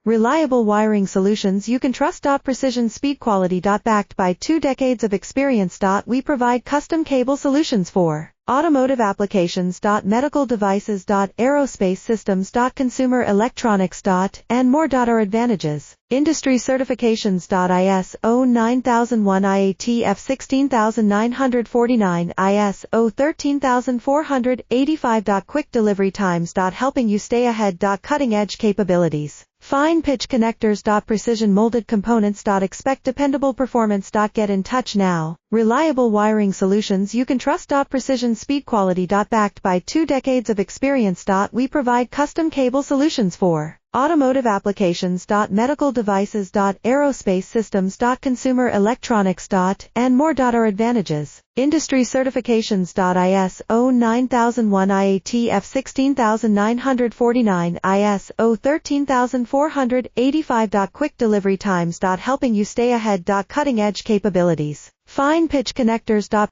Reliable wiring solutions you can trust. Precision speed quality. Backed by 2 decades of experience. We provide custom cable solutions for automotive applications. Medical devices. Aerospace systems. Consumer electronics. And more. Our advantages. Industry certifications. ISO 9001 IATF 16949 ISO 13485. Quick delivery times. Helping you stay ahead. Cutting edge capabilities. Fine pitch connectors. Precision molded components. Expect dependable performance. Get in touch now. Reliable wiring solutions you can trust. Precision speed quality. Backed by 2 decades of experience. We provide custom cable solutions for automotive applications. Medical devices. Aerospace systems. Consumer electronics. And more. Our advantages. Industry certifications. ISO 9001 IATF 16949 ISO 13485. Quick delivery times. Helping you stay ahead. Cutting edge capabilities. Fine pitch connectors.